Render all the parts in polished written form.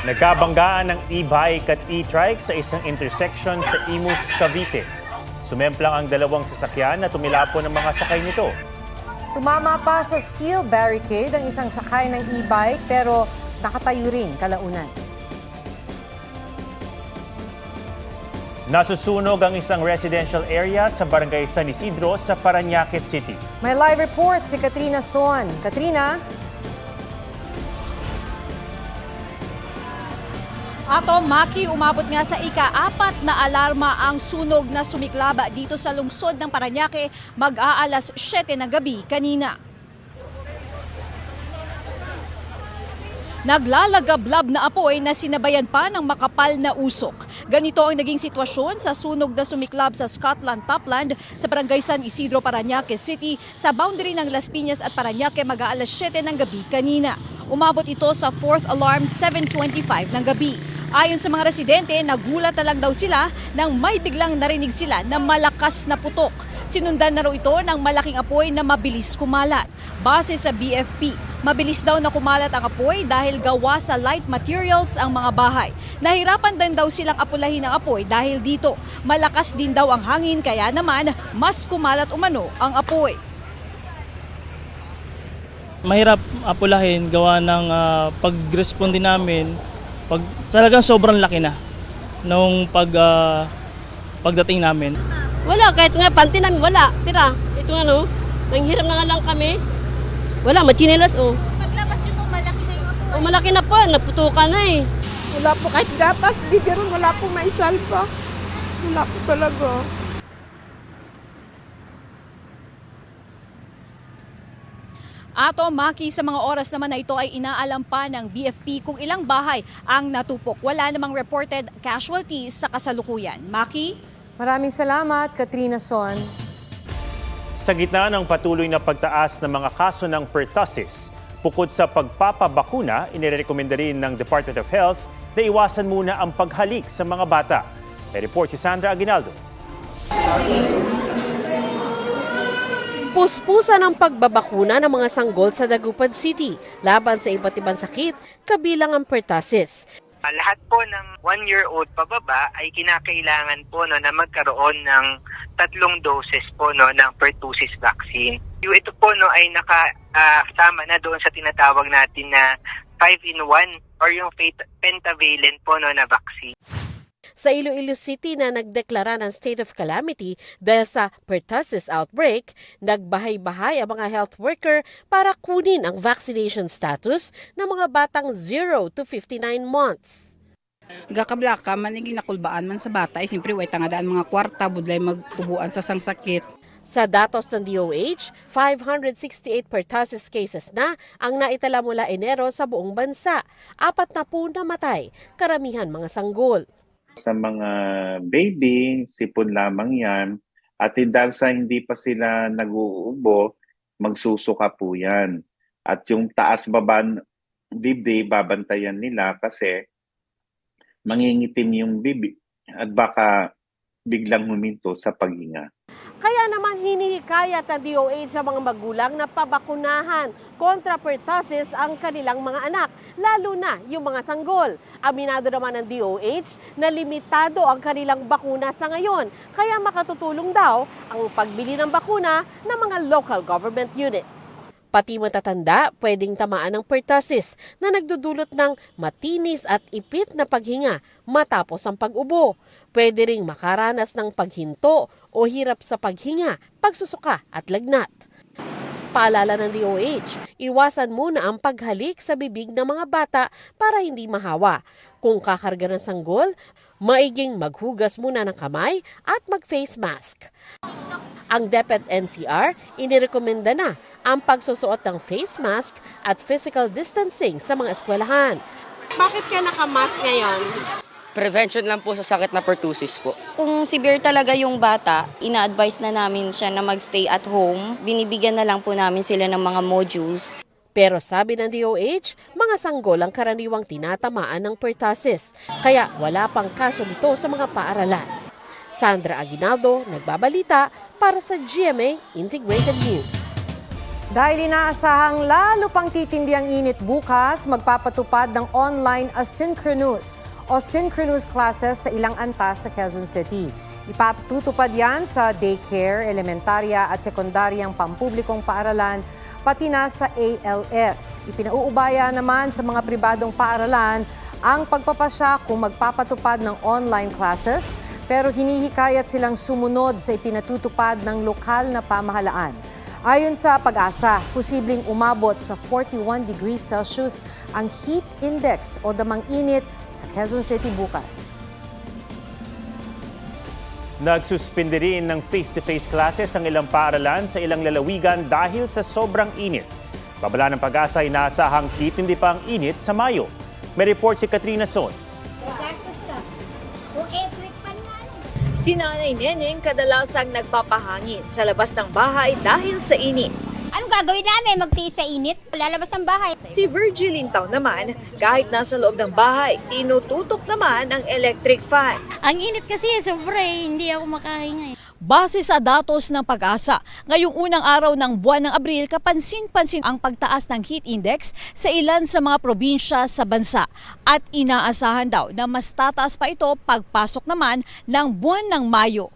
Nagkabanggaan ng e-bike at e-trike sa isang intersection sa Imus, Cavite. Sumemplang ang dalawang sasakyan na tumilapo ng mga sakay nito. Tumama pa sa steel barricade ang isang sakay ng e-bike pero nakatayo rin kalaunan. Nasusunog ang isang residential area sa barangay San Isidro sa Parañaque City. May live report si Katrina Son. Katrina? Ato, Maki, umabot nga sa ika-4 na alarma ang sunog na sumiklaba dito sa lungsod ng Parañaque mag-aalas 7 ng gabi kanina. Naglalagablab na apoy na sinabayan pa ng makapal na usok. Ganito ang naging sitwasyon sa sunog na sumiklab sa Scotland Topland sa barangay San Isidro, Parañaque City sa boundary ng Las Piñas at Parañaque mag-aalas 7 ng gabi kanina. Umabot ito sa 4th alarm 7:25 ng gabi. Ayon sa mga residente, nagulat na lang daw sila nang may biglang narinig sila na malakas na putok. Sinundan na raw ito ng malaking apoy na mabilis kumalat. Base sa BFP, mabilis daw na kumalat ang apoy dahil gawa sa light materials ang mga bahay. Nahirapan din daw silang apulahin ang apoy dahil dito. Malakas din daw ang hangin kaya naman mas kumalat umano ang apoy. Mahirap apulahin gawa ng pag-responde namin. Talagang sobrang laki na nung pagdating namin. Wala, kahit nga panty namin, wala. Tira, ito ano, nanghiram na nga lang kami. Wala, machinelas Paglabas yung malaki na yung apoy. malaki na po, naputukan na eh. Wala po kahit gatas, biberon, wala po maisalba. Wala po talaga. Ato, Maki, sa mga oras naman na ito ay inaalam pa ng BFP kung ilang bahay ang natupok. Wala namang reported casualties sa kasalukuyan. Maki? Maraming salamat, Katrina Son. Sa gitna ng patuloy na pagtaas ng mga kaso ng pertussis, bukod sa pagpapabakuna, inirekomenda rin ng Department of Health na iwasan muna ang paghalik sa mga bata. May report si Sandra Aguinaldo. Puspusan ang pagbabakuna ng mga sanggol sa Dagupan City laban sa iba't ibang sakit, kabilang ang pertussis. Lahat po ng 1-year-old pababa ay kinakailangan po na magkaroon ng 3 doses po ng pertussis vaccine. Ito po ay nakasama na doon sa tinatawag natin na 5-in-1 or yung pentavalent po na vaccine. Sa Iloilo City na nagdeklara ng state of calamity dahil sa pertussis outbreak, nagbahay-bahay ang mga health worker para kunin ang vaccination status ng mga batang 0 to 59 months. Gakablaka, maniging nakulbaan man sa bata, ay simpre way tangadaan mga kwarta, budlay magtubuan sa sangsakit. Sa datos ng DOH, 568 pertussis cases na ang naitala mula Enero sa buong bansa. 40 namatay, karamihan mga sanggol. Sa mga baby, sipon lamang yan. At dahil sa hindi pa sila nag-uubo, magsusuka po yan. At yung taas-baba dibdib, babantayan nila kasi mangingitim yung bibi at baka biglang huminto sa paghinga. Kaya naman hinihikayat ng DOH sa mga magulang na pabakunahan kontra pertussis ang kanilang mga anak, lalo na yung mga sanggol. Aminado naman ng DOH na limitado ang kanilang bakuna sa ngayon, kaya makatutulong daw ang pagbili ng bakuna ng mga local government units. Pati matatanda pwedeng tamaan ng pertussis na nagdudulot ng matinis at ipit na paghinga matapos ang pag-ubo. Pwede ring makaranas ng paghinto o hirap sa paghinga, pagsusuka at lagnat. Paalala ng DOH, iwasan muna ang paghalik sa bibig ng mga bata para hindi mahawa. Kung kakarga ng sanggol, maiging maghugas muna ng kamay at mag-face mask. Ang DepEd NCR, inirekomenda na ang pagsusuot ng face mask at physical distancing sa mga eskwelahan. Bakit ka nakamask ngayon? Prevention lang po sa sakit na pertussis po. Kung severe talaga yung bata, ina-advise na namin siya na magstay at home. Binibigyan na lang po namin sila ng mga modules. Pero sabi ng DOH, mga sanggol ang karaniwang tinatamaan ng pertussis, kaya wala pang kaso nito sa mga paaralan. Sandra Aguinaldo, nagbabalita para sa GMA Integrated News. Dahil inaasahang lalo pang titindi ang init bukas, magpapatupad ng online asynchronous o synchronous classes sa ilang antas sa Quezon City. Ipatutupad yan sa daycare, elementarya at sekundaryang pampublikong paaralan, pati na sa ALS. Ipinauubaya naman sa mga pribadong paaralan ang pagpapasya kung magpapatupad ng online classes, pero hinihikayat silang sumunod sa ipinatutupad ng lokal na pamahalaan. Ayon sa Pag-asa, posibleng umabot sa 41 degrees Celsius ang heat index o damang init sa Quezon City bukas. Nagsuspende rin ng face-to-face classes ang ilang paaralan sa ilang lalawigan dahil sa sobrang init. Babala ng Pag-asa, inaasahang titindi pa ang init sa Mayo. May report si Katrina Son. Si Nanay Neneng kadalasang nagpapahangin sa labas ng bahay dahil sa init. Anong gagawin namin? Magtiis sa init? Lalabas ng bahay. Si Virgil Lintaw naman, kahit nasa loob ng bahay, tinututok naman ang electric fan. Ang init kasi, sobra hindi ako makahinga. Base sa datos ng Pag-asa, ngayong unang araw ng buwan ng Abril, kapansin-pansin ang pagtaas ng heat index sa ilan sa mga probinsya sa bansa. At inaasahan daw na mas tataas pa ito pagpasok naman ng buwan ng Mayo.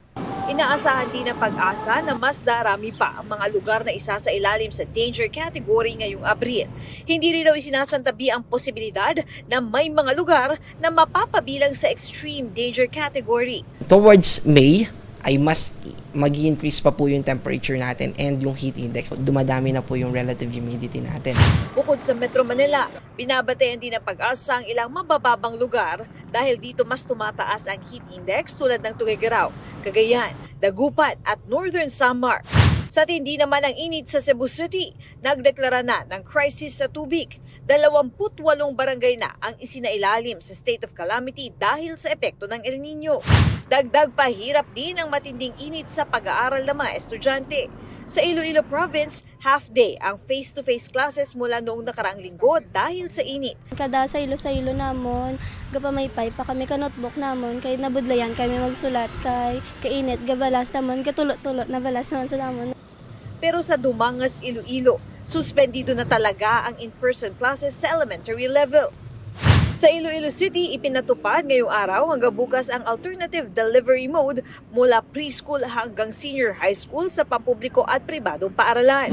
Inaasahan din ng Pag-asa na mas darami pa ang mga lugar na isa sa ilalim sa danger category ngayong Abril. Hindi rin daw isinasantabi ang posibilidad na may mga lugar na mapapabilang sa extreme danger category. Towards May, ay mas mag-increase pa po yung temperature natin and yung heat index. Dumadami na po yung relative humidity natin. Bukod sa Metro Manila, binabantayan din ng Pag-asa ang ilang mabababang lugar dahil dito mas tumataas ang heat index tulad ng Tuguegarao, Cagayan, Dagupan at Northern Samar. Sa tindi naman ang init sa Cebu City, nagdeklara na ng crisis sa tubig. 28 barangay na ang isinailalim sa state of calamity dahil sa epekto ng El Nino. Dagdag pahirap din ang matinding init sa pag-aaral ng mga estudyante. Sa Iloilo Province, half-day ang face-to-face classes mula noong nakaraang linggo dahil sa init. Kada sa ilo namon, gapamaypay pa kami ka notebook namon, kay nabudlayan kami magsulat, kay kainit, gabalas namon, katulot-tulot na balas naman sa namon. Pero sa Dumangas, Iloilo, suspendido na talaga ang in-person classes sa elementary level. Sa Iloilo City, ipinatupad ngayong araw hanggang bukas ang alternative delivery mode mula preschool hanggang senior high school sa pampubliko at pribadong paaralan.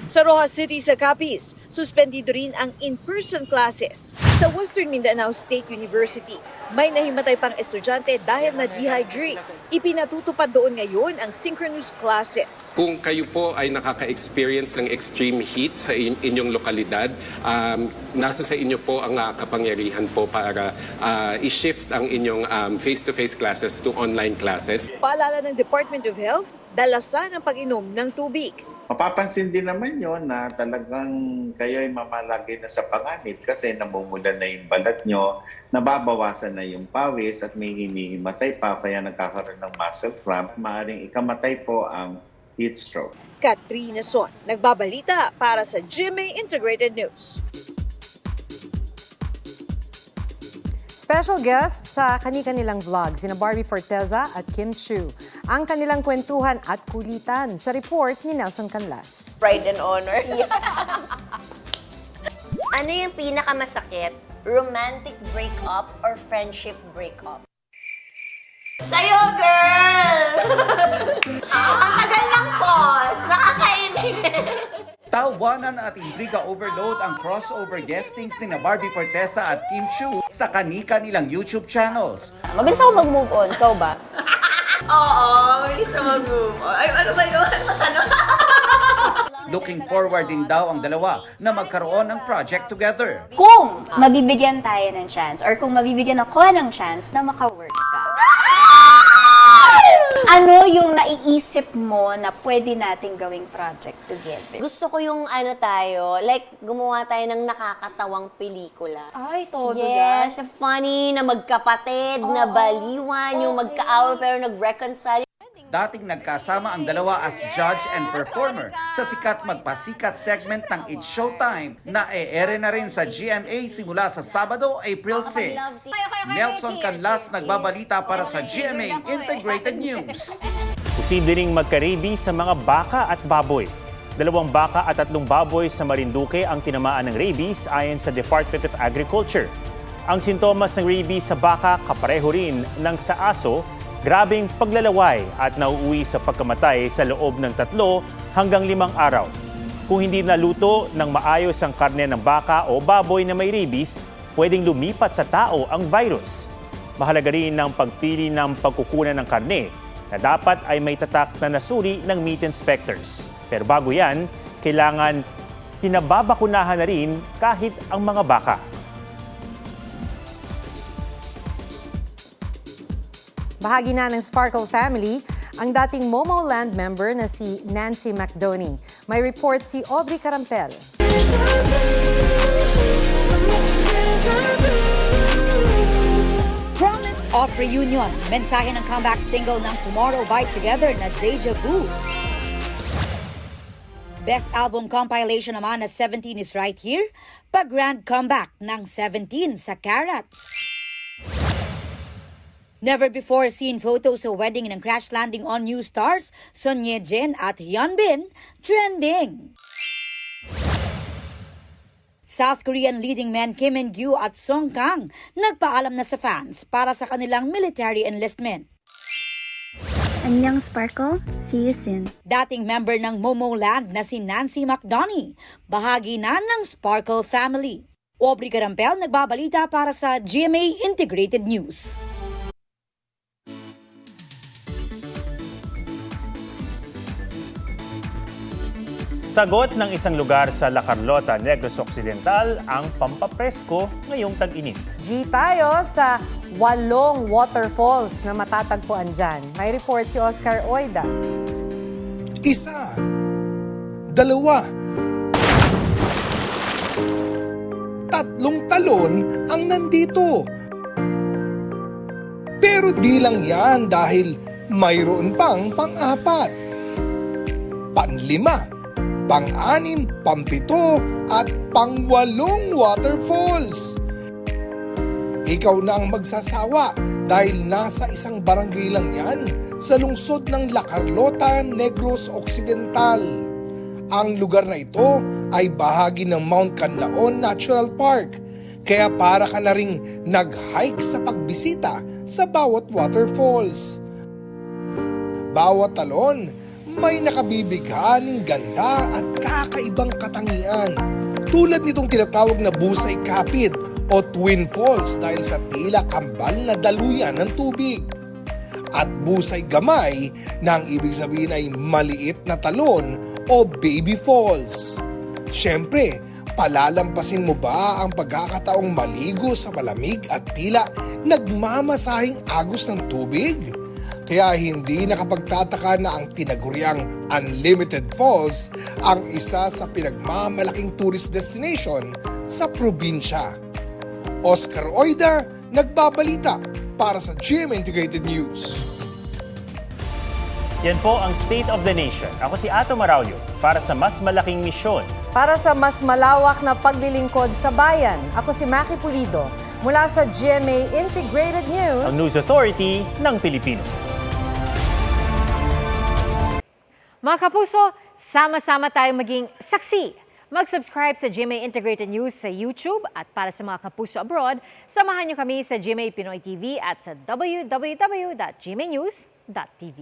Sa Rojas City sa Capiz, suspendido rin ang in-person classes. Sa Western Mindanao State University, may nahimatay pang estudyante dahil na-dehydrate. Ipinatutupad doon ngayon ang synchronous classes. Kung kayo po ay nakaka-experience ng extreme heat sa inyong lokalidad, nasa sa inyo po ang kapangyarihan po para i-shift ang inyong face-to-face classes to online classes. Paalala ng Department of Health, dalasan ang pag-inom ng tubig. Mapapansin din naman yon na talagang kayo ay mamalagi na sa panganib kasi namumulan na yung balat nyo, nababawasan na yung pawis at may hinihimatay pa kaya nagkakaroon ng muscle cramp. Maaaring ikamatay po ang heat stroke. Katrina Son, nagbabalita para sa GMA Integrated News. Special guest sa kani-kanilang vlog, sina Barbie Forteza at Kim Chiu. Ang kanilang kwentuhan at kulitan sa report ni Nelson Canlas. Pride and honor. Yeah. Ano yung pinakamasakit? Romantic breakup or friendship breakup? Sa'yo, girl! Ang tagal ng pause. Nakakainis. Tawanan at intriga overload ang crossover guestings ni na Barbie Forteza at Kim Chiu sa kani-kanilang YouTube channels. Mabilis ako mag-move on. Ikaw ba? Oo, mabilis ako mag-move on. Ay, ano ba yun? Looking forward din daw ang dalawa na magkaroon ng project together. Kung mabibigyan tayo ng chance or kung mabibigyan ako ng chance na maka-work ka, ano yung naiisip mo na pwede nating gawing project together? Gusto ko yung ano tayo, like gumawa tayo ng nakakatawang pelikula. Ay, todo yes, funny, na magkapatid, na baliwan, yung magka-away pero nag-reconcile. Dating nagkasama ang dalawa as judge and performer sa sikat magpasikat segment ng It's Showtime na e-ere na rin sa GMA simula sa Sabado, April 6. Nelson Canlas nagbabalita para sa GMA Integrated News. Posible ring magka-rabies sa mga baka at baboy. 2 baka at 3 baboy sa Marinduque ang tinamaan ng rabies ayon sa Department of Agriculture. Ang sintomas ng rabies sa baka kapareho rin ng sa aso, grabing paglalaway at nauuwi sa pagkamatay sa loob ng 3 hanggang 5 araw. Kung hindi naluto ng maayos ang karne ng baka o baboy na may rabies, pwedeng lumipat sa tao ang virus. Mahalaga rin ang pagpili ng pagkukunan ng karne na dapat ay may tatak na nasuri ng meat inspectors. Pero bago yan, kailangan pinababakunahan na rin kahit ang mga baka. Bahagi na ng Sparkle family ang dating Momo Land member na si Nancy McDonnie. May report si Aubrey Carampel. Promise of Reunion. Mensahe ng comeback single ng Tomorrow Vibe Together na Deja Vu. Best album compilation naman na 17 is Right Here. Pag-grand comeback ng 17 sa Carats. Never before seen photos sa wedding ng crash landing on new stars, Son Ye Jin at Hyun Bin, trending. South Korean leading men Kim In-gyu at Song Kang nagpaalam na sa fans para sa kanilang military enlistment. Annyeong Sparkle, see you soon. Dating member ng Momo Land na si Nancy McDonnie, bahagi na ng Sparkle family. Aubrey Carampel nagbabalita para sa GMA Integrated News. Sagot ng isang lugar sa La Carlota, Negros Occidental ang pampapresko ngayong tag-init. G tayo sa 8 waterfalls na matatagpuan dyan. May report si Oscar Oida. 1, 2, 3 talon ang nandito. Pero di lang yan dahil mayroon pang pang-4, pang-5, pang-6, pang-7 at pang-8 waterfalls. Ikaw na ang magsasawa dahil nasa isang barangay lang yan sa lungsod ng La Carlota, Negros Occidental. Ang lugar na ito ay bahagi ng Mount Canlaon Natural Park, kaya para ka na ring nag-hike sa pagbisita sa bawat waterfalls. Bawat talon may nakabibighaning ganda at kakaibang katangian, tulad nitong tinatawag na Busay Kapit o Twin Falls dahil sa tila kambal na daluyan ng tubig, at Busay Gamay na ang ibig sabihin ay maliit na talon o Baby Falls. Siyempre, palalampasin mo ba ang pagkakataong maligo sa malamig at tila nagmamasahing agos ng tubig? Kaya hindi nakapagtataka na ang tinaguriang Unlimited Falls ang isa sa pinagmamalaking tourist destination sa probinsya. Oscar Oida, nagbabalita para sa GMA Integrated News. Yan po ang State of the Nation. Ako si Ato Maraulio para sa mas malaking misyon. Para sa mas malawak na paglilingkod sa bayan, ako si Maki Pulido mula sa GMA Integrated News. Ang News Authority ng Pilipino. Mga kapuso, sama-sama tayong maging saksi. Mag-subscribe sa GMA Integrated News sa YouTube at para sa mga kapuso abroad, samahan niyo kami sa GMA Pinoy TV at sa www.gmanews.tv.